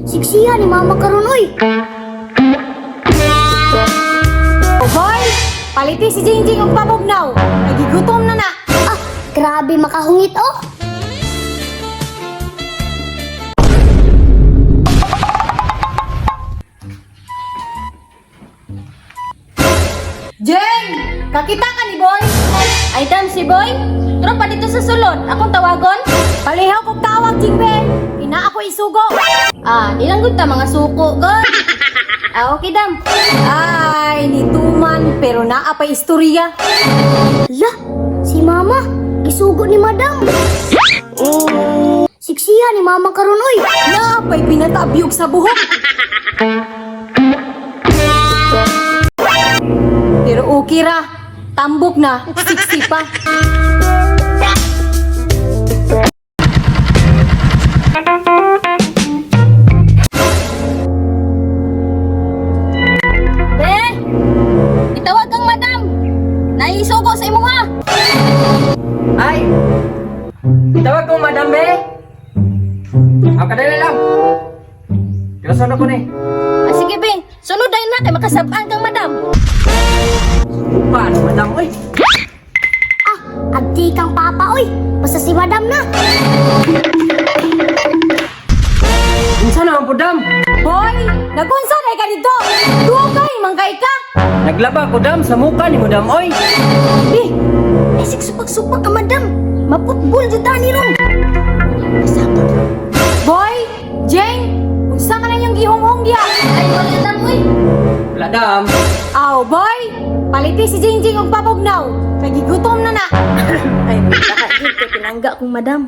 Siksihan ni mama karon oy. Hoy, paliti si Jingjing og pabugnaw. Nagigutom na na. Ah, grabe makahungit oh. Jeng! Kakita ka ni Boy? Ay, dam si Boy. Tro pa dito sa sulod. Akong tawagon. Palihaw kong tawag, Jingbe. Ina ako isugo. Ah, ilanggod ta mga suko, god. Ah, okay, dam. Ay, nituman, pero naa pa istorya. Lah, si mama gisugo ni madam. Siksihan ni mama karon oy. Naa pa'y pinatabyog sa buhok. Pero okay ra. Tambok na, siksi pa. Be! Itawag kang madam. Naisugo sa imo nga. Ay! Itawag ko, Madam Be! Ang kadali lang! Kilasan ako ni. Ah, sige, Be. Sunod na na kay makasabaan kang madam. Paano, Madam? Uy! Ah, abdi kang papa oy. Basta si madam na. Unsa naman po, Dam? Boy, nagunsa na ka dito. Dugay, manggay ka. Naglaba ko, Dam, sa muka ni Madam. Oy! Eh, esik supak-supak ka madam. Maputbol jud tani ron. Sabot. Boy, Jeng, unsa ka na yung gihonghong diya? Ay, wala dam, uy. Wala, Dam. Aw, boy, paliti si Jingjing og pabugnaw. Nagigutom na na. Ay, nakakit ko pinangga kong madam.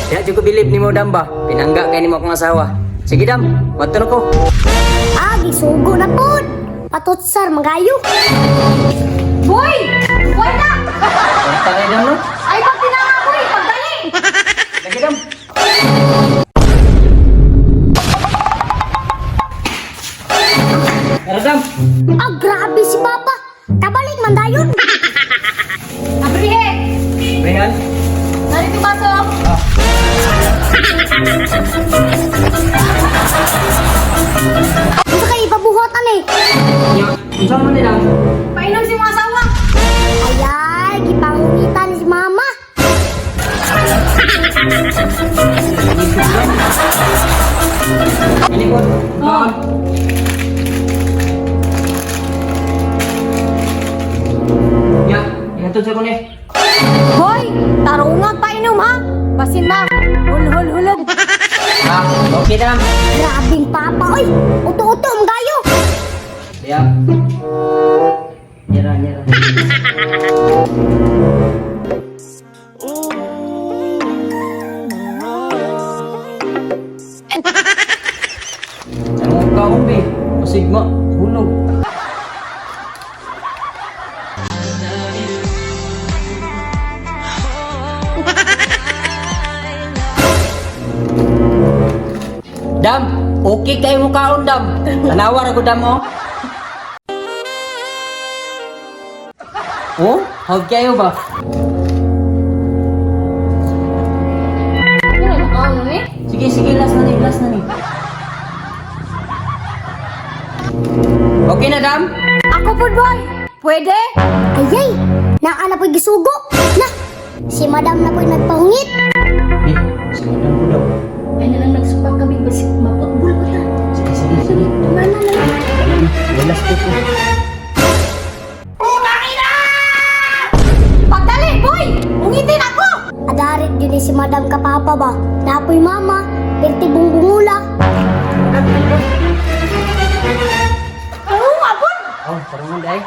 Kaya ko bilib ni mo, Dam ba? Pinangga kay ni mo akong asawa. Sige, Dam. Wato na ko. Ah, gisugo na pod. Patutsar magayo. Boy, wala. Kanta na, Dam, no? Ay, pag tinanga, boy, pagdali. Sige, Dam. Tara, Dam. Ah, grabe si papa. Kabalik man dayon. Abrihe, Rehan. narito baso. Unsa kay ipabuhot ani? Nya, unsa man ni, Dam? Painom si mga asawa. Ayay, gipangungitan ni si mama. Ini ko. Oh. Ya, ihatod sa ko ni. Boy, tarungat painom ha. Basin na, hulhul-hulog. Ah, okay, Dam. Grabing papa oy. Uto-uto magayo. Ya. Nyerah, nyerah. Ang kaon be, masigma, hulog. Dam, okay kayo mo kaon, Dam. Tanawar ako, Dam, oh. Oh, hawag kayo ba? Ano na makaon ni? Sige, sige, last na ni, last na ni. Okay na, Dam? Ako po, boy. Pwede? Ayay, naa na po'y gisugo. Lah, si madam na po'y nagpahungit. Eh, simulan ko daw. Ay, nalang nagsupak kami. Basi maputbol pa ta. Sige, sige, sige. Tumana na lang. Walas ko po. Pagdali, boy! Ungitin ako! Adarit din si madam kapapa ba? Napoy mama, perti bungbungula. Oo, abon! Oh, parang mo, day.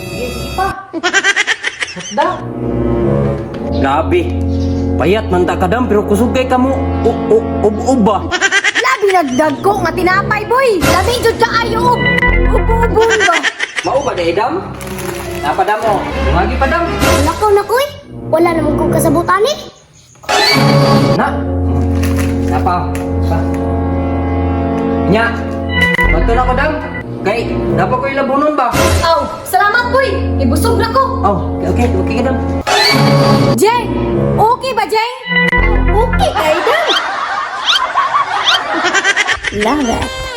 Sige, sige pa. Hotda. Grabe. Payat man ta ka, Dam, pero kusugay ka mo. Uba. Labi nagdag ko nga tinapay, boy! Labi jud ka ayo! Ubo-ubo ba? Mau ba, day, Dam? Napadam mo. Bumagi pa, Dam. Lakaw na ko'y. Wala naman kong kasabutan eh. Na. Napa. Pa. Nya. Bato na ko, Dam. Kay, dapat ko ilabunon ba? Aw, salamat, boy! Ibusog na ko! Oh, okay, okay, okay, Dam. Jeng! Okay ba, Jeng? Okay Love it.